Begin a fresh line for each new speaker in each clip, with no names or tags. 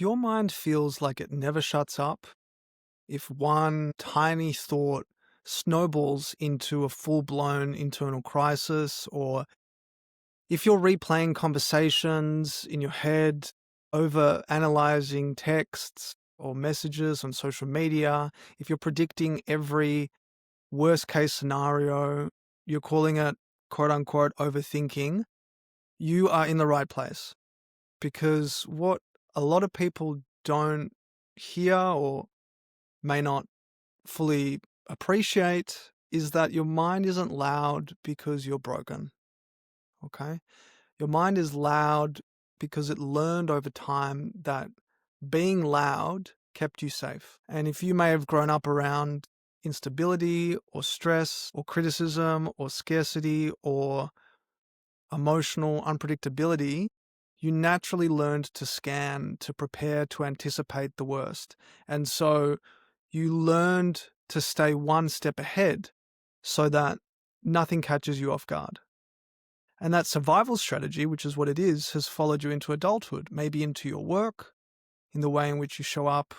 If your mind feels like it never shuts up, if one tiny thought snowballs into a full-blown internal crisis, or if you're replaying conversations in your head, over analyzing texts or messages on social media, if you're predicting every worst case scenario, you're calling it quote unquote overthinking, you are in the right place. Because what a lot of people don't hear or may not fully appreciate is that your mind isn't loud because you're broken. Okay? Your mind is loud because it learned over time that being loud kept you safe. And if you may have grown up around instability or stress or criticism or scarcity or emotional unpredictability, you naturally learned to scan, to prepare, to anticipate the worst. And so you learned to stay one step ahead so that nothing catches you off guard. And that survival strategy, which is what it is, has followed you into adulthood, maybe into your work, in the way in which you show up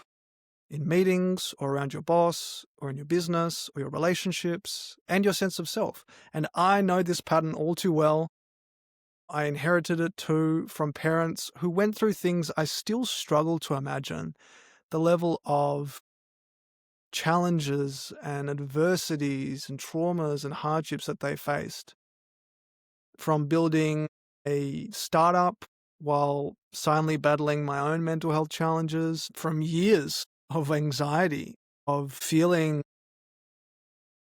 in meetings or around your boss or in your business or your relationships and your sense of self. And I know this pattern all too well. I inherited it too from parents who went through things I still struggle to imagine. The level of challenges and adversities and traumas and hardships that they faced. From building a startup while silently battling my own mental health challenges, from years of anxiety, of feeling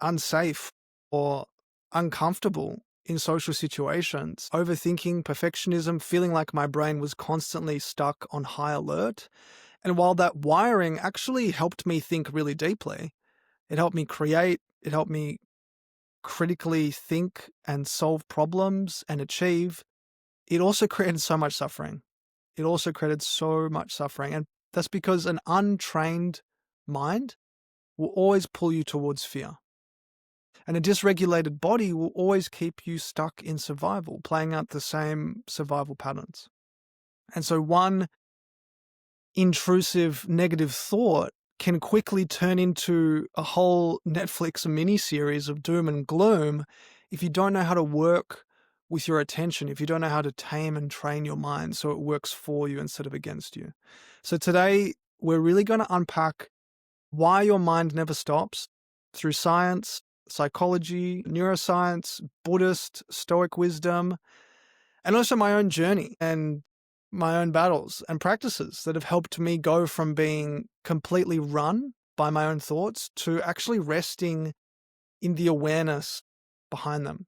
unsafe or uncomfortable in social situations, overthinking, perfectionism, feeling like my brain was constantly stuck on high alert. And while that wiring actually helped me think really deeply, it helped me create, it helped me critically think and solve problems and achieve, it also created so much suffering. It also created so much suffering. And that's because an untrained mind will always pull you towards fear. And a dysregulated body will always keep you stuck in survival, playing out the same survival patterns. And so one intrusive negative thought can quickly turn into a whole Netflix miniseries of doom and gloom if you don't know how to work with your attention, if you don't know how to tame and train your mind so it works for you instead of against you. So today, we're really going to unpack why your mind never stops through science, psychology, neuroscience, Buddhist, Stoic wisdom, and also my own journey and my own battles and practices that have helped me go from being completely run by my own thoughts to actually resting in the awareness behind them.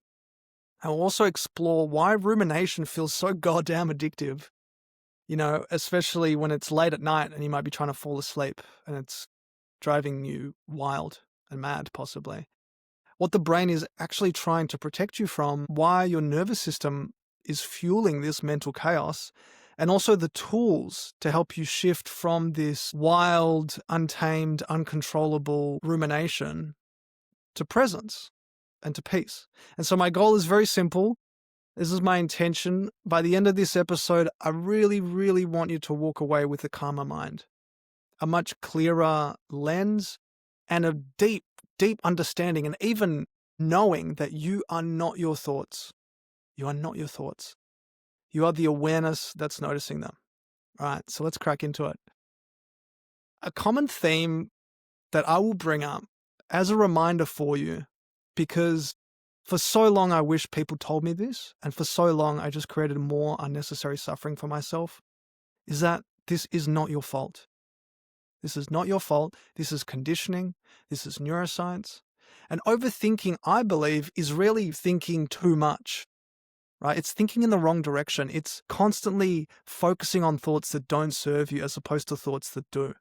I'll also explore why rumination feels so goddamn addictive, especially when it's late at night and you might be trying to fall asleep and it's driving you wild and mad, possibly. What the brain is actually trying to protect you from, why your nervous system is fueling this mental chaos, and also the tools to help you shift from this wild, untamed, uncontrollable rumination to presence and to peace. And so my goal is very simple. This is my intention. By the end of this episode, I really, really want you to walk away with a calmer mind, a much clearer lens, and a deep, deep understanding, and even knowing that you are not your thoughts. You are not your thoughts. You are the awareness that's noticing them. All right, so let's crack into it. A common theme that I will bring up as a reminder for you, because for so long I wish people told me this, and for so long I just created more unnecessary suffering for myself, is that this is not your fault. This is not your fault. This is conditioning. This is neuroscience. And overthinking, I believe, is really thinking too much, right? It's thinking in the wrong direction. It's constantly focusing on thoughts that don't serve you as opposed to thoughts that do.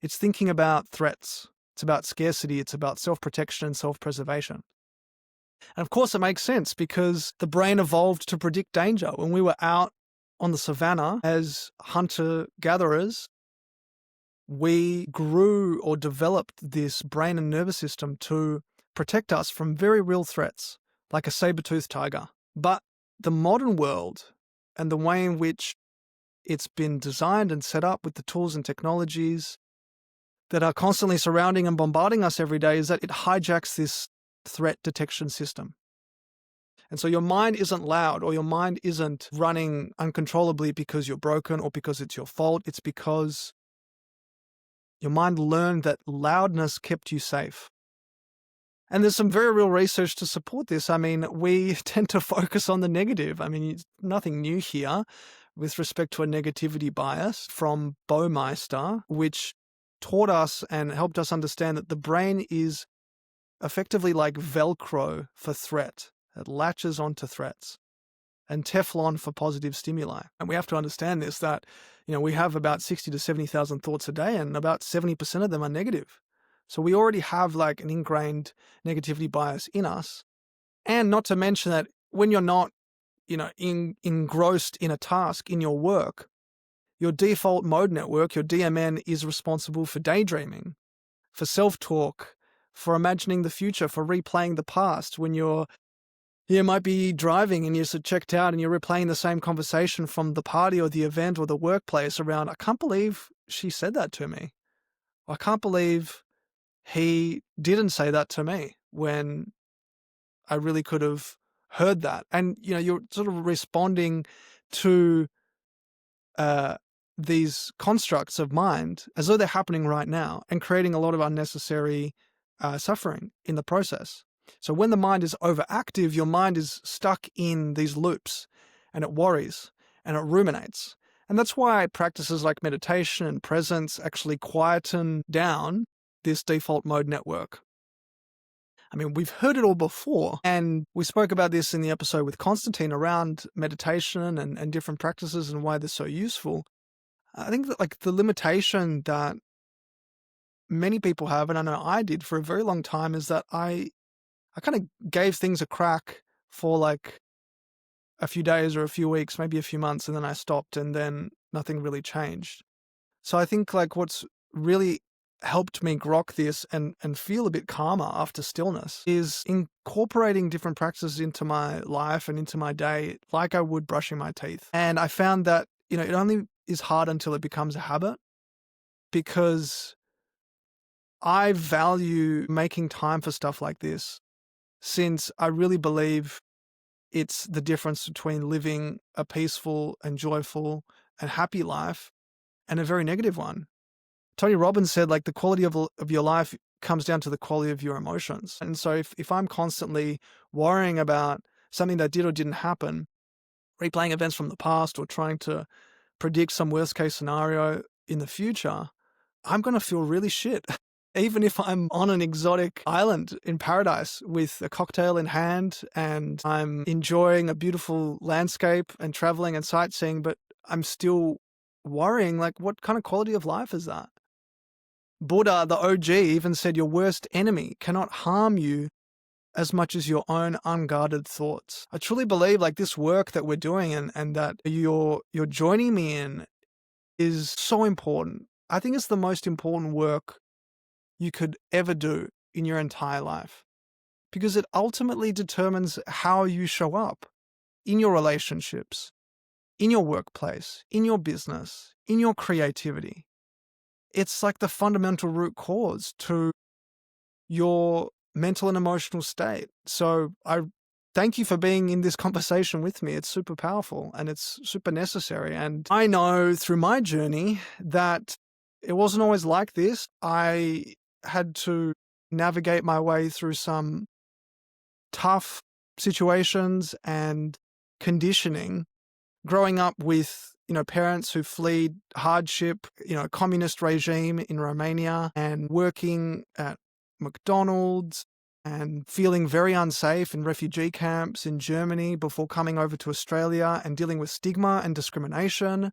It's thinking about threats. It's about scarcity. It's about self-protection and self-preservation. And of course, it makes sense because the brain evolved to predict danger. When we were out on the savannah as hunter-gatherers, we grew or developed this brain and nervous system to protect us from very real threats, like a saber-toothed tiger. But the modern world and the way in which it's been designed and set up with the tools and technologies that are constantly surrounding and bombarding us every day is that it hijacks this threat detection system. And so your mind isn't loud, or your mind isn't running uncontrollably because you're broken or because it's your fault. It's because your mind learned that loudness kept you safe. And there's some very real research to support this. I mean, we tend to focus on the negative. I mean, it's nothing new here with respect to a negativity bias from Baumeister, which taught us and helped us understand that the brain is effectively like Velcro for threat. It latches onto threats, and Teflon for positive stimuli. And we have to understand this, that, we have about 60 to 70,000 thoughts a day, and about 70% of them are negative. So we already have like an ingrained negativity bias in us. And not to mention that when you're not, engrossed in a task in your work, your default mode network, your DMN, is responsible for daydreaming, for self-talk, for imagining the future, for replaying the past. When you might be driving and you're so checked out and you're replaying the same conversation from the party or the event or the workplace around, I can't believe she said that to me. I can't believe he didn't say that to me when I really could have heard that. And, you're sort of responding to these constructs of mind as though they're happening right now and creating a lot of unnecessary suffering in the process. So when the mind is overactive, your mind is stuck in these loops and it worries and it ruminates. And that's why practices like meditation and presence actually quieten down this default mode network. I mean, we've heard it all before, and we spoke about this in the episode with Constantine around meditation and different practices and why they're so useful. I think that like the limitation that many people have, and I know I did for a very long time, is that I kind of gave things a crack for like a few days or a few weeks, maybe a few months, and then I stopped, and then nothing really changed. So I think like what's really helped me grok this and feel a bit calmer after stillness is incorporating different practices into my life and into my day like I would brushing my teeth. And I found that, it only is hard until it becomes a habit, because I value making time for stuff like this, since I really believe it's the difference between living a peaceful and joyful and happy life and a very negative one. Tony Robbins said, like, the quality of your life comes down to the quality of your emotions. And so if I'm constantly worrying about something that did or didn't happen, replaying events from the past, or trying to predict some worst case scenario in the future, I'm going to feel really shit. Even if I'm on an exotic island in paradise with a cocktail in hand and I'm enjoying a beautiful landscape and traveling and sightseeing, but I'm still worrying, like, what kind of quality of life is that? Buddha, the OG, even said your worst enemy cannot harm you as much as your own unguarded thoughts. I truly believe like this work that we're doing and that you're joining me in is so important. I think it's the most important work you could ever do in your entire life, because it ultimately determines how you show up in your relationships, in your workplace, in your business, in your creativity. It's like the fundamental root cause to your mental and emotional state. So I thank you for being in this conversation with me. It's super powerful and it's super necessary. And I know through my journey that it wasn't always like this. I had to navigate my way through some tough situations and conditioning, growing up with, parents who fled hardship, communist regime in Romania, and working at McDonald's and feeling very unsafe in refugee camps in Germany before coming over to Australia, and dealing with stigma and discrimination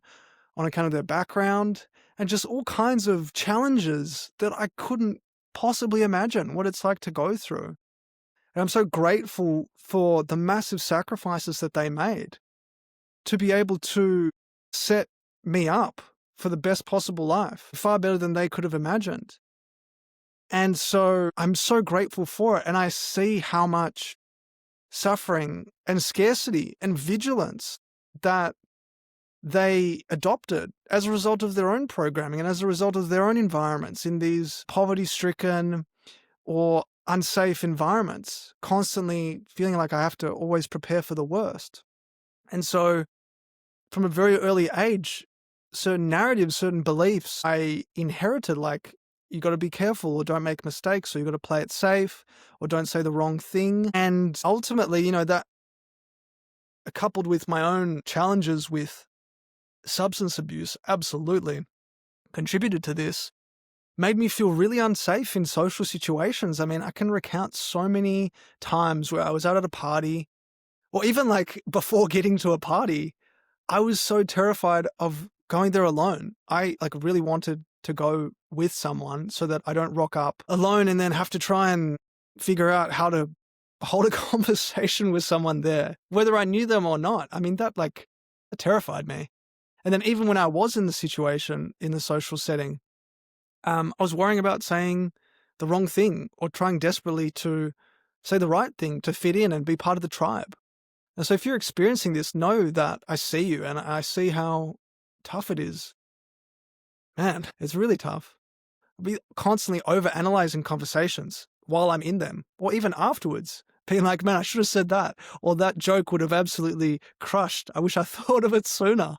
on account of their background, and just all kinds of challenges that I couldn't possibly imagine what it's like to go through. And I'm so grateful for the massive sacrifices that they made to be able to set me up for the best possible life, far better than they could have imagined. And so I'm so grateful for it. And I see how much suffering and scarcity and vigilance that they adopted as a result of their own programming and as a result of their own environments in these poverty-stricken or unsafe environments, constantly feeling like I have to always prepare for the worst. And so from a very early age, certain narratives, certain beliefs I inherited, like you got to be careful or don't make mistakes, or you got to play it safe or don't say the wrong thing. And ultimately, that coupled with my own challenges with substance abuse, absolutely contributed to this, made me feel really unsafe in social situations. I mean, I can recount so many times where I was out at a party, or even like before getting to a party, I was so terrified of going there alone. I like really wanted to go with someone so that I don't rock up alone and then have to try and figure out how to hold a conversation with someone there, whether I knew them or not. I mean, that terrified me. And then even when I was in the situation, in the social setting, I was worrying about saying the wrong thing or trying desperately to say the right thing to fit in and be part of the tribe. And so if you're experiencing this, know that I see you and I see how tough it is. Man, it's really tough. I'll be constantly overanalyzing conversations while I'm in them, or even afterwards, being like, man, I should have said that, or that joke would have absolutely crushed. I wish I thought of it sooner.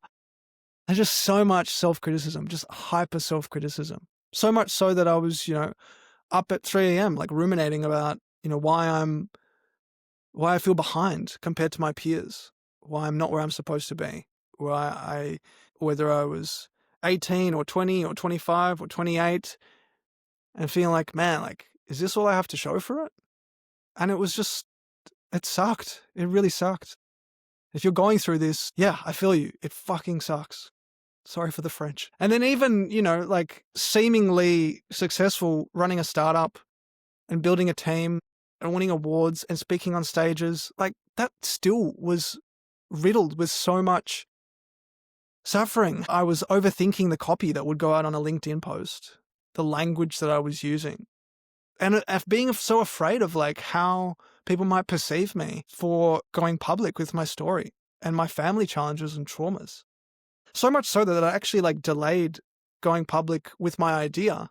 There's just so much self-criticism, just hyper self-criticism. So much so that I was, up at 3 a.m., like ruminating about, why I feel behind compared to my peers, why I'm not where I'm supposed to be, whether I was 18 or 20 or 25 or 28, and feeling like, man, like, is this all I have to show for it? And it sucked. It really sucked. If you're going through this, yeah, I feel you. It fucking sucks. Sorry for the French. And then even, like seemingly successful running a startup and building a team and winning awards and speaking on stages, like that still was riddled with so much suffering. I was overthinking the copy that would go out on a LinkedIn post, the language that I was using, and being so afraid of like how people might perceive me for going public with my story and my family challenges and traumas. So much so that I actually like delayed going public with my idea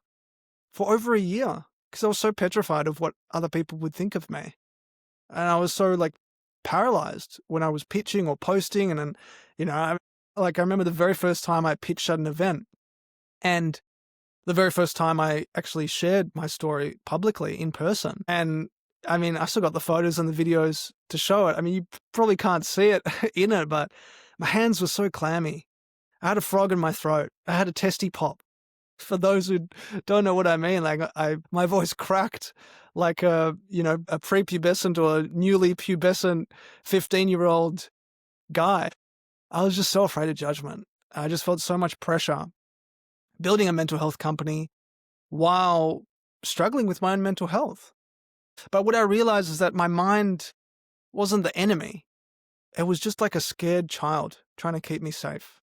for over a year because I was so petrified of what other people would think of me. And I was so like paralyzed when I was pitching or posting. And then, I remember the very first time I pitched at an event and the very first time I actually shared my story publicly in person. And I mean, I still got the photos and the videos to show it. I mean, you probably can't see it in it, but my hands were so clammy. I had a frog in my throat. I had a testy pop. For those who don't know what I mean, like my voice cracked like a prepubescent or a newly pubescent 15-year-old guy. I was just so afraid of judgment. I just felt so much pressure building a mental health company while struggling with my own mental health. But what I realized is that my mind wasn't the enemy. It was just like a scared child trying to keep me safe.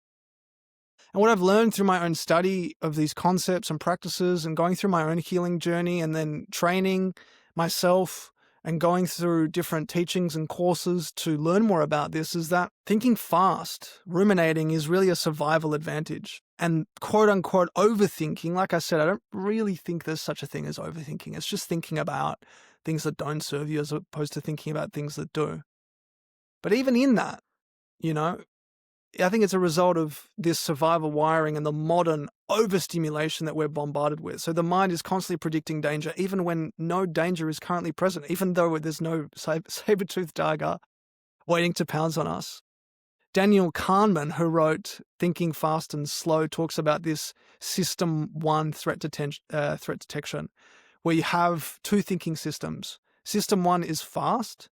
And what I've learned through my own study of these concepts and practices and going through my own healing journey and then training myself and going through different teachings and courses to learn more about this is that thinking fast, ruminating is really a survival advantage. And quote unquote overthinking, like I said, I don't really think there's such a thing as overthinking. It's just thinking about things that don't serve you as opposed to thinking about things that do. But even in that, I think it's a result of this survival wiring and the modern overstimulation that we're bombarded with. So the mind is constantly predicting danger, even when no danger is currently present, even though there's no saber-toothed tiger waiting to pounce on us. Daniel Kahneman, who wrote Thinking Fast and Slow, talks about this system 1 threat detection, where you have two thinking systems. System 1 is fast.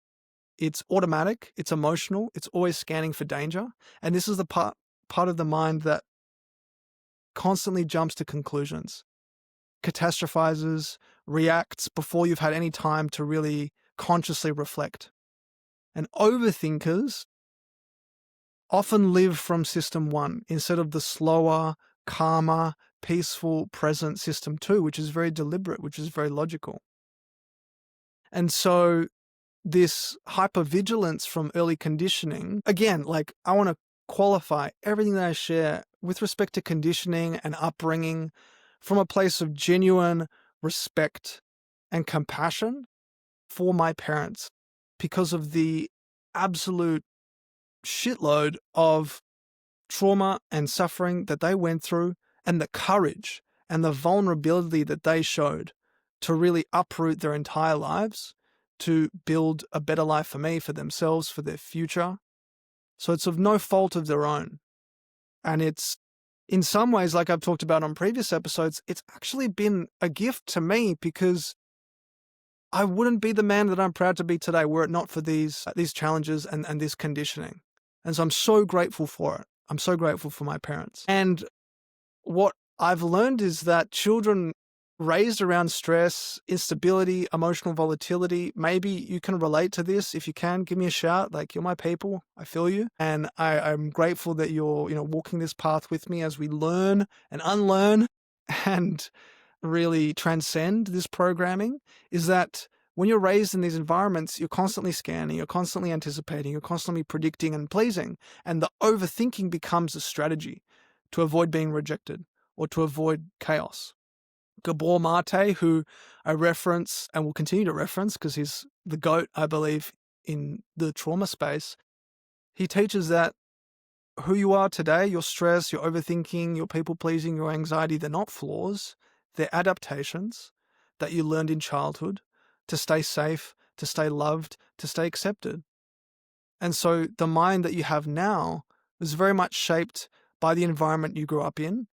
It's automatic, it's emotional, it's always scanning for danger. And this is the part of the mind that constantly jumps to conclusions, catastrophizes, reacts before you've had any time to really consciously reflect. And overthinkers often live from system 1 instead of the slower, calmer, peaceful, present system 2, which is very deliberate, which is very logical. And so this hypervigilance from early conditioning, again, like I want to qualify everything that I share with respect to conditioning and upbringing from a place of genuine respect and compassion for my parents because of the absolute shitload of trauma and suffering that they went through, and the courage and the vulnerability that they showed to really uproot their entire lives to build a better life for me, for themselves, for their future. So it's of no fault of their own. And it's, in some ways, like I've talked about on previous episodes, it's actually been a gift to me because I wouldn't be the man that I'm proud to be today were it not for these challenges and this conditioning. And so I'm so grateful for it. I'm so grateful for my parents. And what I've learned is that children raised around stress, instability, emotional volatility, maybe you can relate to this. If you can, give me a shout. Like, you're my people. I feel you. And I'm grateful that you're, walking this path with me as we learn and unlearn and really transcend this programming. Is that when you're raised in these environments, you're constantly scanning, you're constantly anticipating, you're constantly predicting and pleasing. And the overthinking becomes a strategy to avoid being rejected or to avoid chaos. Gabor Mate, who I reference and will continue to reference because he's the GOAT, I believe, in the trauma space, he teaches that who you are today, your stress, your overthinking, your people-pleasing, your anxiety, they're not flaws. They're adaptations that you learned in childhood to stay safe, to stay loved, to stay accepted. And so the mind that you have now was very much shaped by the environment you grew up in.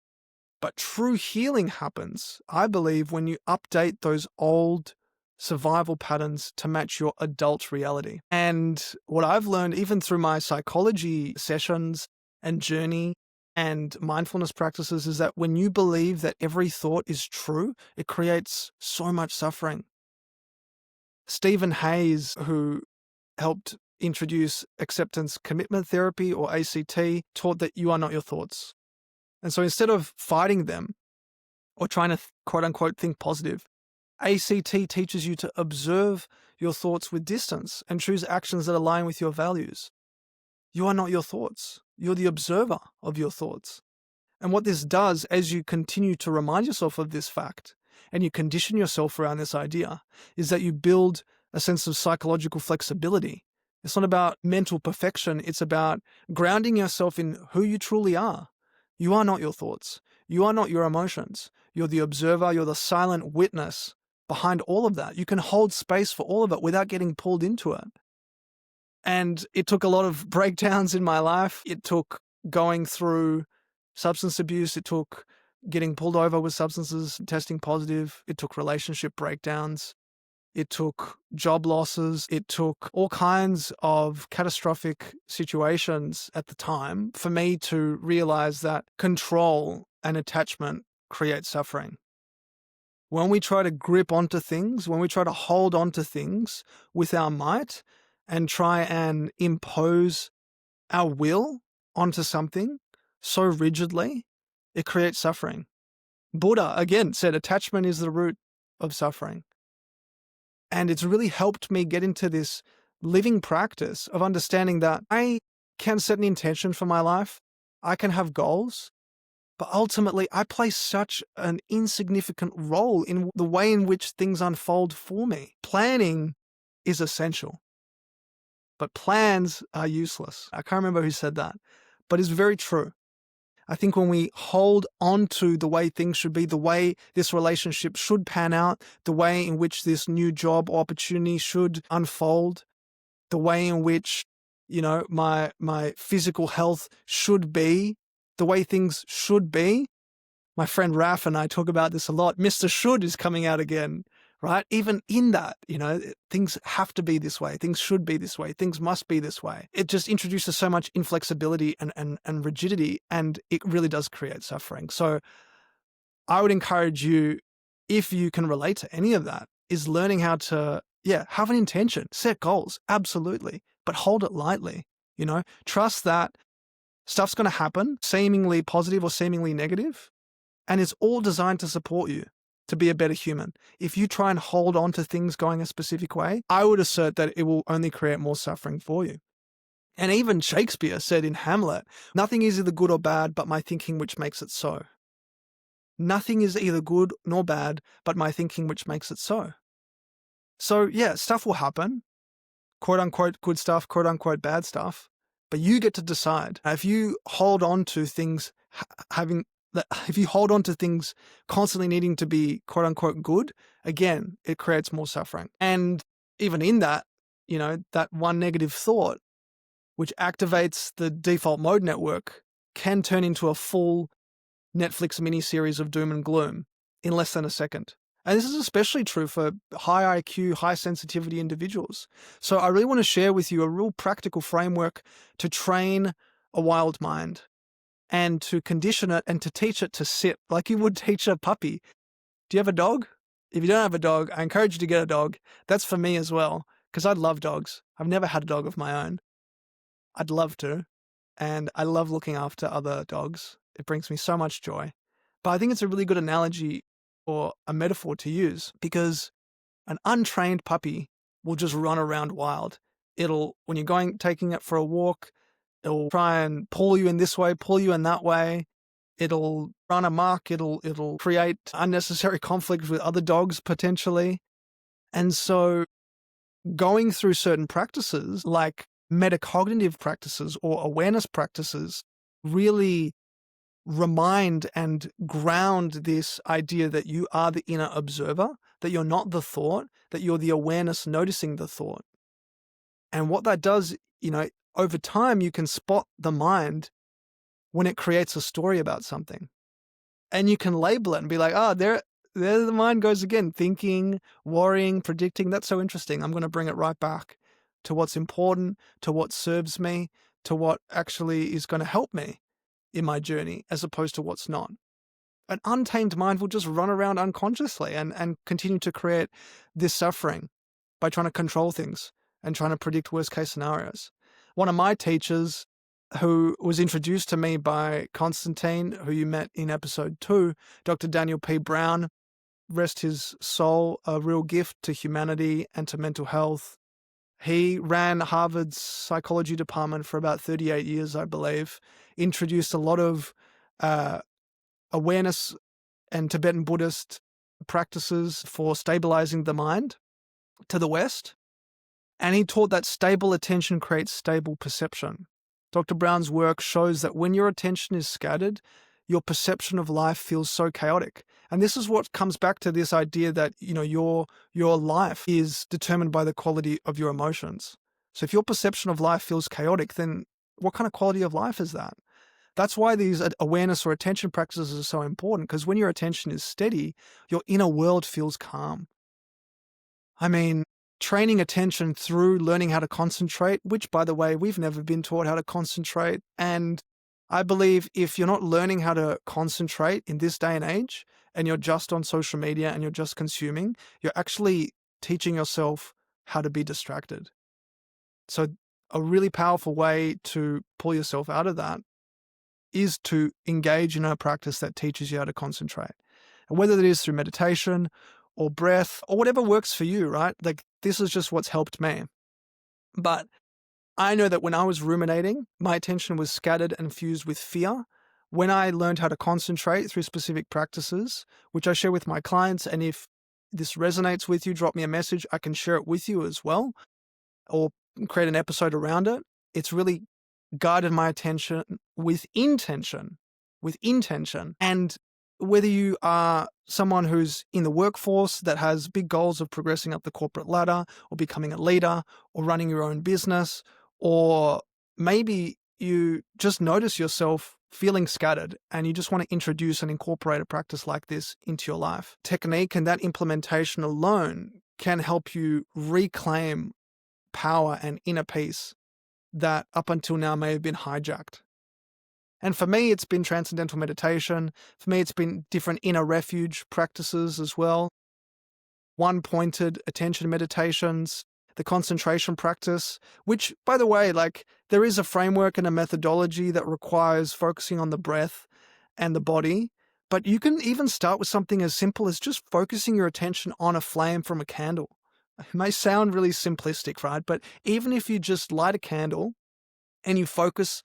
But true healing happens, I believe, when you update those old survival patterns to match your adult reality. And what I've learned, even through my psychology sessions and journey and mindfulness practices, is that when you believe that every thought is true, it creates so much suffering. Stephen Hayes, who helped introduce acceptance commitment therapy, or ACT, taught that you are not your thoughts. And so instead of fighting them or trying to quote unquote think positive, ACT teaches you to observe your thoughts with distance and choose actions that align with your values. You are not your thoughts. You're the observer of your thoughts. And what this does, as you continue to remind yourself of this fact and you condition yourself around this idea, is that you build a sense of psychological flexibility. It's not about mental perfection. It's about grounding yourself in who you truly are. You are not your thoughts. You are not your emotions. You're the observer. You're the silent witness behind all of that. You can hold space for all of it without getting pulled into it. And it took a lot of breakdowns in my life. It took going through substance abuse. It took getting pulled over with substances, testing positive. It took relationship breakdowns. It took job losses. It took all kinds of catastrophic situations at the time for me to realize that control and attachment create suffering. When we try to grip onto things, when we try to hold onto things with our might and try and impose our will onto something so rigidly, it creates suffering. Buddha, again, said attachment is the root of suffering. And it's really helped me get into this living practice of understanding that I can set an intention for my life. I can have goals, but ultimately I play such an insignificant role in the way in which things unfold for me. Planning is essential, but plans are useless. I can't remember who said that, but it's very true. I think when we hold on to the way things should be, the way this relationship should pan out, the way in which this new job opportunity should unfold, the way in which, my physical health should be, the way things should be. My friend Raf and I talk about this a lot. Mr. Should is coming out again, right? Even in that, things have to be this way. Things should be this way. Things must be this way. It just introduces so much inflexibility and rigidity, and it really does create suffering. So I would encourage you, if you can relate to any of that, is learning how to, have an intention, set goals, absolutely, but hold it lightly, trust that stuff's going to happen, seemingly positive or seemingly negative, and it's all designed to support you to be a better human. If you try and hold on to things going a specific way, I would assert that it will only create more suffering for you. And even Shakespeare said in Hamlet, "Nothing is either good or bad, but my thinking which makes it so." Nothing is either good nor bad, but my thinking which makes it so. So yeah, stuff will happen, quote unquote good stuff, quote unquote bad stuff, but you get to decide. If you hold on to things if you hold on to things constantly needing to be quote unquote good, again, it creates more suffering. And even in that, that one negative thought, which activates the default mode network, can turn into a full Netflix miniseries of doom and gloom in less than a second. And this is especially true for high IQ, high sensitivity individuals. So I really want to share with you a real practical framework to train a wild mind and to condition it and to teach it to sit like you would teach a puppy. Do you have a dog? If you don't have a dog, I encourage you to get a dog. That's for me as well, because I love dogs. I've never had a dog of my own. I'd love to. And I love looking after other dogs. It brings me so much joy. But I think it's a really good analogy or a metaphor to use, because an untrained puppy will just run around wild. When you're taking it for a walk, it'll try and pull you in this way, pull you in that way. It'll run amok. It'll create unnecessary conflict with other dogs potentially. And so going through certain practices like metacognitive practices or awareness practices really remind and ground this idea that you are the inner observer, that you're not the thought, that you're the awareness noticing the thought. And what that does, over time, you can spot the mind when it creates a story about something. And you can label it and be like, there the mind goes again, thinking, worrying, predicting. That's so interesting. I'm going to bring it right back to what's important, to what serves me, to what actually is going to help me in my journey, as opposed to what's not. An untamed mind will just run around unconsciously and continue to create this suffering by trying to control things and trying to predict worst case scenarios. One of my teachers, who was introduced to me by Constantine, who you met in episode 2, Dr. Daniel P. Brown, rest his soul, a real gift to humanity and to mental health. He ran Harvard's psychology department for about 38 years, I believe, introduced a lot of awareness and Tibetan Buddhist practices for stabilizing the mind to the West. And he taught that stable attention creates stable perception. Dr. Brown's work shows that when your attention is scattered, your perception of life feels so chaotic. And this is what comes back to this idea that, your life is determined by the quality of your emotions. So if your perception of life feels chaotic, then what kind of quality of life is that? That's why these awareness or attention practices are so important, because when your attention is steady, your inner world feels calm. I mean, training attention through learning how to concentrate, which, by the way, we've never been taught how to concentrate. And I believe if you're not learning how to concentrate in this day and age, and you're just on social media and you're just consuming, you're actually teaching yourself how to be distracted. So a really powerful way to pull yourself out of that is to engage in a practice that teaches you how to concentrate. And whether that is through meditation or breath or whatever works for you, right? Like, this is just what's helped me. But I know that when I was ruminating, my attention was scattered and fused with fear. When I learned how to concentrate through specific practices, which I share with my clients, and if this resonates with you, drop me a message. I can share it with you as well, or create an episode around it. It's really guided my attention with intention. And whether you are someone who's in the workforce that has big goals of progressing up the corporate ladder or becoming a leader or running your own business, or maybe you just notice yourself feeling scattered and you just want to introduce and incorporate a practice like this into your life. Technique and that implementation alone can help you reclaim power and inner peace that up until now may have been hijacked. And for me, it's been transcendental meditation. For me, it's been different inner refuge practices as well. One-pointed attention meditations, the concentration practice, which, by the way, there is a framework and a methodology that requires focusing on the breath and the body. But you can even start with something as simple as just focusing your attention on a flame from a candle. It may sound really simplistic, right? But even if you just light a candle and you focus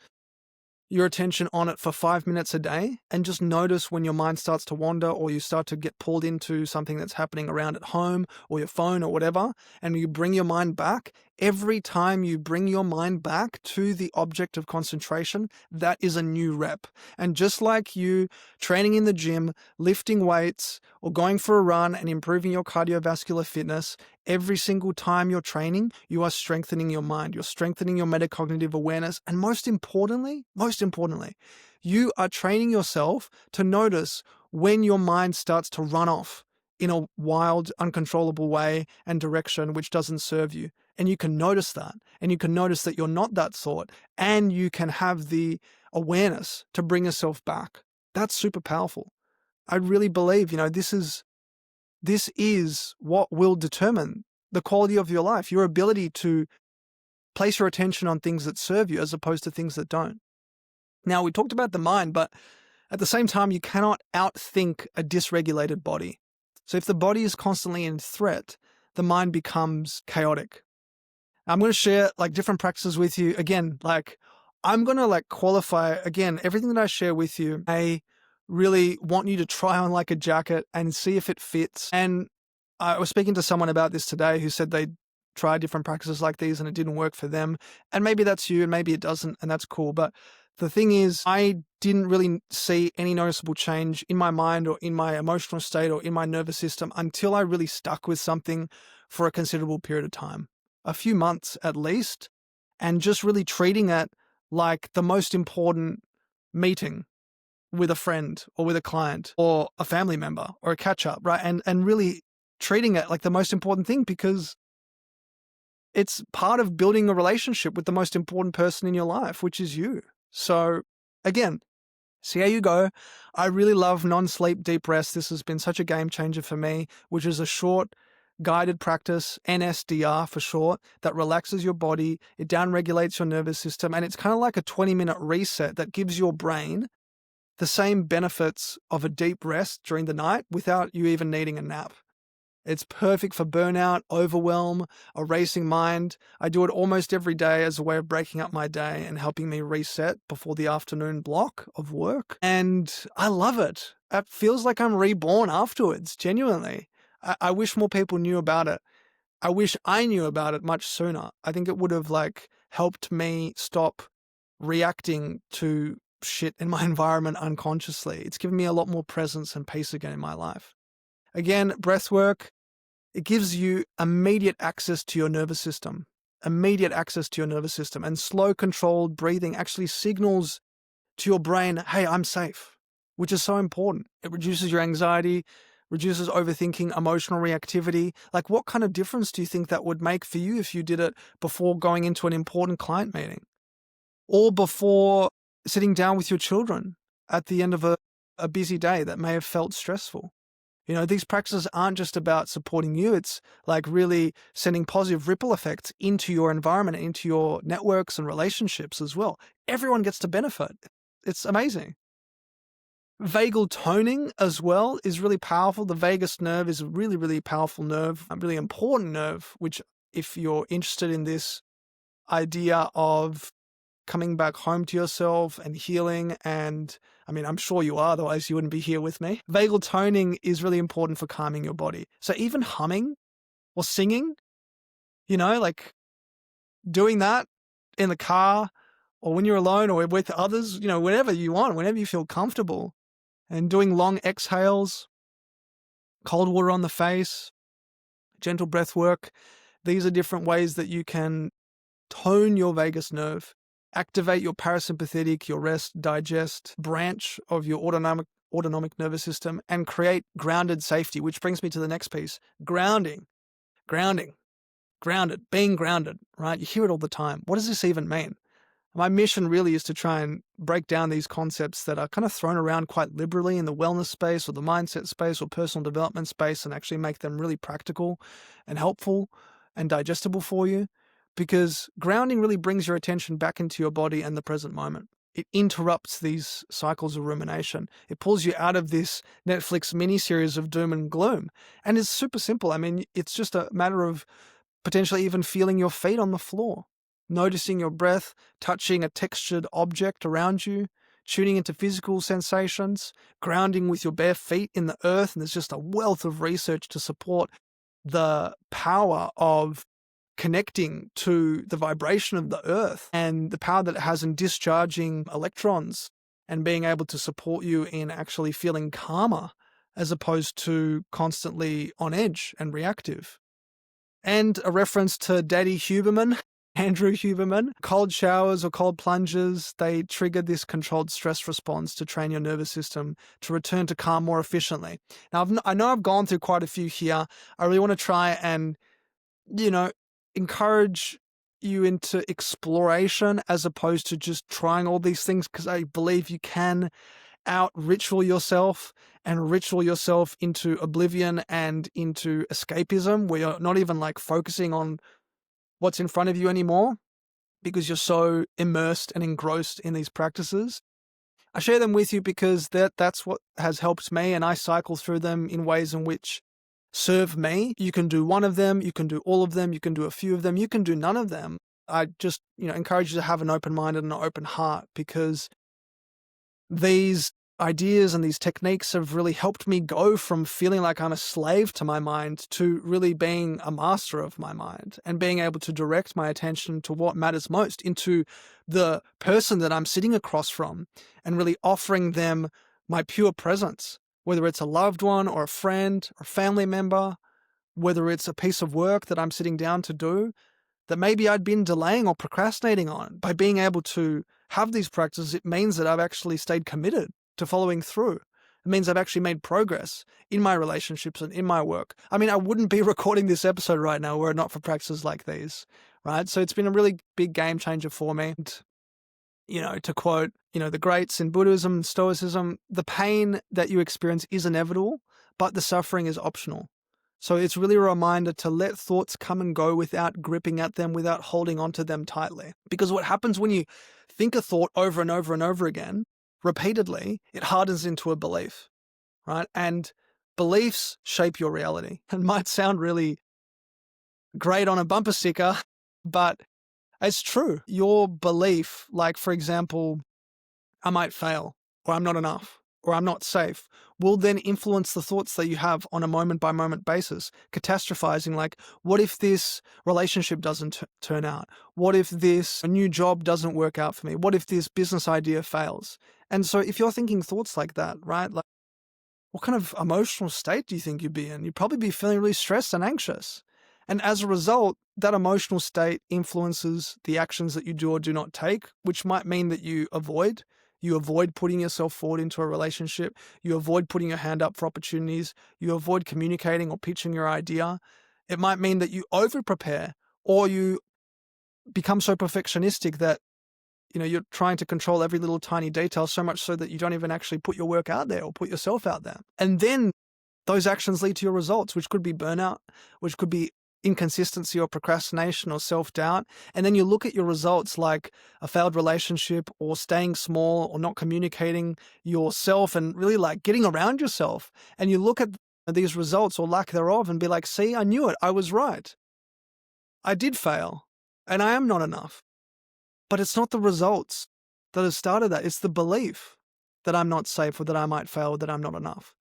your attention on it for 5 minutes a day, and just notice when your mind starts to wander or you start to get pulled into something that's happening around at home or your phone or whatever, and you bring your mind back. Every time you bring your mind back to the object of concentration, that is a new rep. And just like you training in the gym, lifting weights, or going for a run and improving your cardiovascular fitness, every single time you're training, you are strengthening your mind, you're strengthening your metacognitive awareness, and most importantly, you are training yourself to notice when your mind starts to run off in a wild, uncontrollable way and direction which doesn't serve you. And you can notice that, and you can notice that you're not that sort, and you can have the awareness to bring yourself back. That's super powerful. I really believe, this is what will determine the quality of your life, your ability to place your attention on things that serve you as opposed to things that don't. Now, we talked about the mind, but at the same time, you cannot outthink a dysregulated body. So if the body is constantly in threat, the mind becomes chaotic. I'm going to share different practices with you. Again, I'm going to qualify, again, everything that I share with you. I really want you to try on like a jacket and see if it fits. And I was speaking to someone about this today who said they tried different practices like these and it didn't work for them. And maybe that's you and maybe it doesn't, and that's cool. But the thing is, I didn't really see any noticeable change in my mind or in my emotional state or in my nervous system until I really stuck with something for a considerable period of time, a few months at least, and just really treating it like the most important meeting with a friend or with a client or a family member or a catch up, right? And really treating it like the most important thing, because it's part of building a relationship with the most important person in your life, which is you. So again, see how you go. I really love non-sleep deep rest. This has been such a game changer for me, which is a short guided practice, NSDR for short, that relaxes your body, it downregulates your nervous system, and it's kind of like a 20-minute reset that gives your brain the same benefits of a deep rest during the night without you even needing a nap. It's perfect for burnout, overwhelm, a racing mind. I do it almost every day as a way of breaking up my day and helping me reset before the afternoon block of work. And I love it. It feels like I'm reborn afterwards, genuinely. I wish more people knew about it. I wish I knew about it much sooner. I think it would have helped me stop reacting to shit in my environment unconsciously. It's given me a lot more presence and peace again in my life. Again, breath work, it gives you immediate access to your nervous system. And slow, controlled breathing actually signals to your brain, hey, I'm safe, which is so important. It reduces your anxiety, reduces overthinking, emotional reactivity. What kind of difference do you think that would make for you if you did it before going into an important client meeting? Or before sitting down with your children at the end of a busy day that may have felt stressful? These practices aren't just about supporting you. It's really sending positive ripple effects into your environment, into your networks and relationships as well. Everyone gets to benefit. It's amazing. Vagal toning as well is really powerful. The vagus nerve is a really, really powerful nerve, a really important nerve, which if you're interested in this idea of coming back home to yourself and healing, and I'm sure you are, otherwise you wouldn't be here with me. Vagal toning is really important for calming your body. So even humming or singing, doing that in the car or when you're alone or with others, whenever you want, whenever you feel comfortable, and doing long exhales, cold water on the face, gentle breath work. These are different ways that you can tone your vagus nerve, activate your parasympathetic, your rest, digest branch of your autonomic nervous system, and create grounded safety, which brings me to the next piece. Grounded, being grounded, right? You hear it all the time. What does this even mean? My mission really is to try and break down these concepts that are kind of thrown around quite liberally in the wellness space or the mindset space or personal development space, and actually make them really practical and helpful and digestible for you. Because grounding really brings your attention back into your body and the present moment. It interrupts these cycles of rumination. It pulls you out of this Netflix miniseries of doom and gloom. And it's super simple. It's just a matter of potentially even feeling your feet on the floor. noticing your breath, touching a textured object around you, tuning into physical sensations, grounding with your bare feet in the earth. And there's just a wealth of research to support the power of connecting to the vibration of the earth and the power that it has in discharging electrons and being able to support you in actually feeling calmer as opposed to constantly on edge and reactive. And a reference to Daddy Huberman, Andrew Huberman. Cold showers or cold plunges, they trigger this controlled stress response to train your nervous system to return to calm more efficiently. Now, I know I've gone through quite a few here. I really want to try and, encourage you into exploration as opposed to just trying all these things, because I believe you can out-ritual yourself and ritual yourself into oblivion and into escapism where you're not even focusing on what's in front of you anymore because you're so immersed and engrossed in these practices. I share them with you because that's what has helped me, and I cycle through them in ways in which serve me. You can do one of them, you can do all of them, you can do a few of them, you can do none of them. I just, encourage you to have an open mind and an open heart, because these ideas and these techniques have really helped me go from feeling like I'm a slave to my mind to really being a master of my mind and being able to direct my attention to what matters most, into the person that I'm sitting across from, and really offering them my pure presence, whether it's a loved one or a friend or a family member, whether it's a piece of work that I'm sitting down to do that maybe I'd been delaying or procrastinating on. By being able to have these practices, it means that I've actually stayed committed to following through. It means I've actually made progress in my relationships and in my work. I mean, I wouldn't be recording this episode right now were it not for practices like these, right? So it's been a really big game changer for me. And, to quote, the greats in Buddhism and Stoicism, the pain that you experience is inevitable, but the suffering is optional. So it's really a reminder to let thoughts come and go without gripping at them, without holding onto them tightly. Because what happens when you think a thought over and over and over again, repeatedly, it hardens into a belief, right? And beliefs shape your reality. It might sound really great on a bumper sticker, but it's true. Your belief, for example, I might fail, or I'm not enough, or I'm not safe, will then influence the thoughts that you have on a moment-by-moment basis, catastrophizing, what if this relationship doesn't turn out? What if this new job doesn't work out for me? What if this business idea fails? And so if you're thinking thoughts like that, right, what kind of emotional state do you think you'd be in? You'd probably be feeling really stressed and anxious. And as a result, that emotional state influences the actions that you do or do not take, which might mean that you avoid putting yourself forward into a relationship. You avoid putting your hand up for opportunities. You avoid communicating or pitching your idea. It might mean that you over-prepare, or you become so perfectionistic that, you're trying to control every little tiny detail, so much so that you don't even actually put your work out there or put yourself out there. And then those actions lead to your results, which could be burnout, which could be inconsistency or procrastination or self-doubt. And then you look at your results like a failed relationship or staying small or not communicating yourself and really getting around yourself. And you look at these results or lack thereof and be like, see, I knew it. I was right. I did fail and I am not enough. But it's not the results that have started that. It's the belief that I'm not safe, or that I might fail, or that I'm not enough.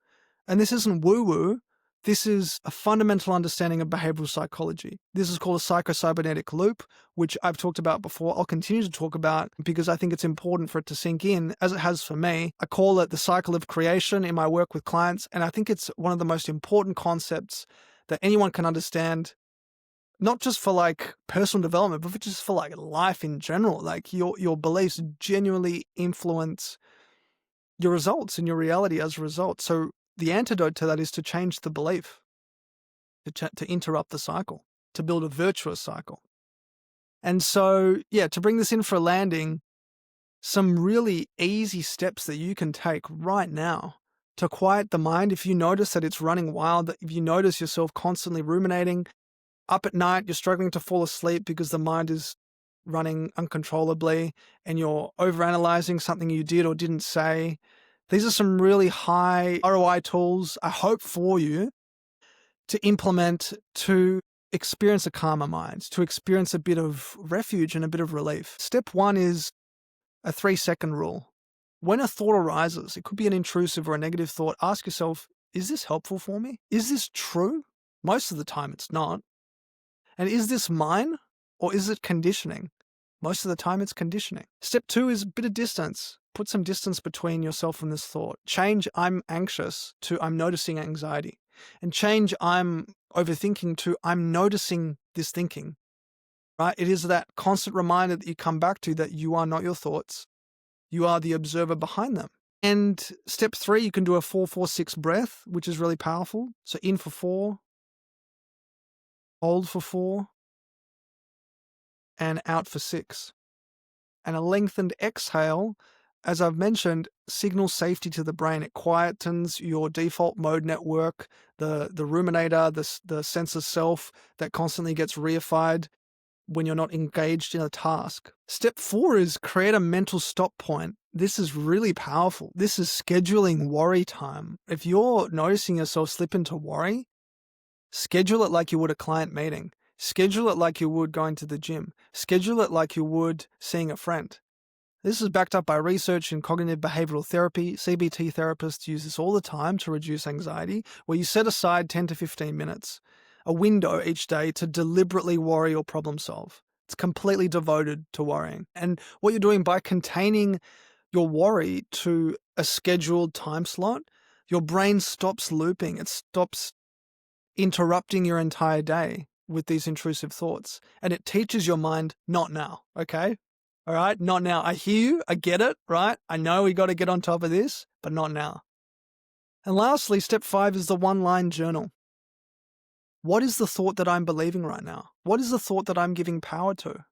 And this isn't woo-woo. This is a fundamental understanding of behavioral psychology. This is called a psychocybernetic loop, which I've talked about before. I'll continue to talk about because I think it's important for it to sink in, as it has for me. I call it the cycle of creation in my work with clients, and I think it's one of the most important concepts that anyone can understand, not just for personal development, but just for life in general. Your beliefs genuinely influence your results and your reality as a result. So the antidote to that is to change the belief, to interrupt the cycle, to build a virtuous cycle. And so, to bring this in for a landing, some really easy steps that you can take right now to quiet the mind. If you notice that it's running wild, if you notice yourself constantly ruminating, up at night, you're struggling to fall asleep because the mind is running uncontrollably and you're overanalyzing something you did or didn't say. These are some really high ROI tools, I hope, for you to implement to experience a calmer mind, to experience a bit of refuge and a bit of relief. Step 1 is a 3-second rule. When a thought arises, it could be an intrusive or a negative thought, ask yourself, is this helpful for me? Is this true? Most of the time it's not. And is this mine or is it conditioning? Most of the time it's conditioning. Step 2 is a bit of distance. Put some distance between yourself and this thought. Change I'm anxious to I'm noticing anxiety. And change I'm overthinking to I'm noticing this thinking. Right? It is that constant reminder that you come back to that you are not your thoughts. You are the observer behind them. And step 3, you can do a 4-4-6 breath, which is really powerful. So in for 4, hold for 4, and out for 6. And a lengthened exhale, as I've mentioned, signals safety to the brain. It quietens your default mode network, the ruminator, the sense of self that constantly gets reified when you're not engaged in a task. Step 4 is create a mental stop point. This is really powerful. This is scheduling worry time. If you're noticing yourself slip into worry, schedule it like you would a client meeting. Schedule it like you would going to the gym. Schedule it like you would seeing a friend. This is backed up by research in cognitive behavioral therapy. CBT therapists use this all the time to reduce anxiety, where you set aside 10 to 15 minutes, a window each day to deliberately worry or problem solve. It's completely devoted to worrying. And what you're doing by containing your worry to a scheduled time slot, your brain stops looping. It stops interrupting your entire day with these intrusive thoughts. And it teaches your mind, not now, okay? All right, not now. I hear you. I get it, right? I know we got to get on top of this, but not now. And lastly, step 5 is the one-line journal. What is the thought that I'm believing right now? What is the thought that I'm giving power to?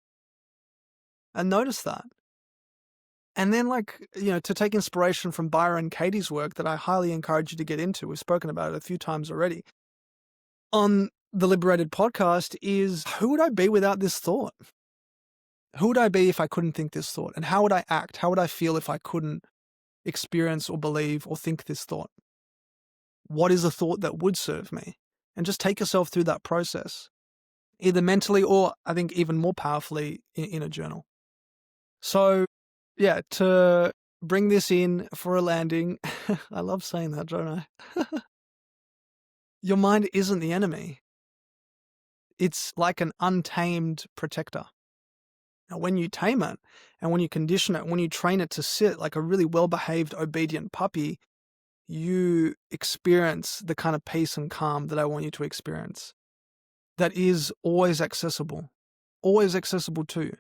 And notice that. And then to take inspiration from Byron Katie's work that I highly encourage you to get into, we've spoken about it a few times already, on the Liberated podcast is, who would I be without this thought? Who would I be if I couldn't think this thought? And how would I act? How would I feel if I couldn't experience or believe or think this thought? What is a thought that would serve me? And just take yourself through that process, either mentally or I think even more powerfully in a journal. So yeah, to bring this in for a landing, I love saying that, don't I? Your mind isn't the enemy. It's like an untamed protector. Now, when you tame it and when you condition it, when you train it to sit like a really well-behaved, obedient puppy, you experience the kind of peace and calm that I want you to experience. That is always accessible to you.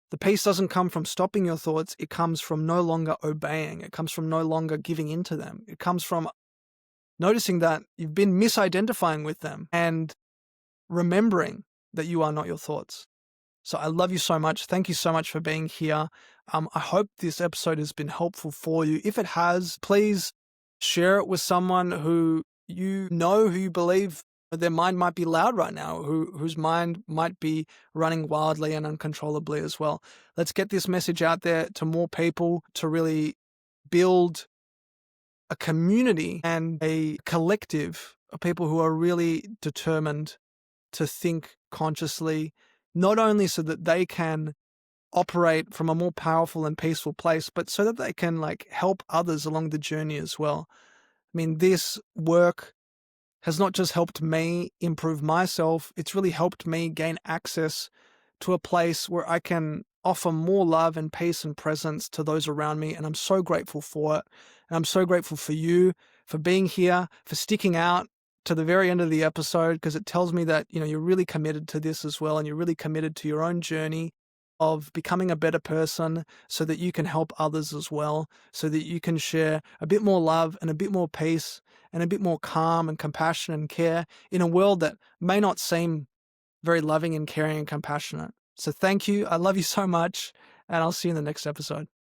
The peace doesn't come from stopping your thoughts. It comes from no longer obeying. It comes from no longer giving into them. It comes from noticing that you've been misidentifying with them and remembering that you are not your thoughts. So I love you so much. Thank you so much for being here. I hope this episode has been helpful for you. If it has, please share it with someone who you believe their mind might be loud right now, whose mind might be running wildly and uncontrollably as well. Let's get this message out there to more people to really build a community and a collective of people who are really determined to think consciously, not only so that they can operate from a more powerful and peaceful place, but so that they can help others along the journey as well. I mean, this work has not just helped me improve myself, it's really helped me gain access to a place where I can offer more love and peace and presence to those around me. And I'm so grateful for it. And I'm so grateful for you, for being here, for sticking out to the very end of the episode, because it tells me that, you're really committed to this as well. And you're really committed to your own journey of becoming a better person so that you can help others as well, so that you can share a bit more love and a bit more peace and a bit more calm and compassion and care in a world that may not seem very loving and caring and compassionate. So thank you. I love you so much, and I'll see you in the next episode.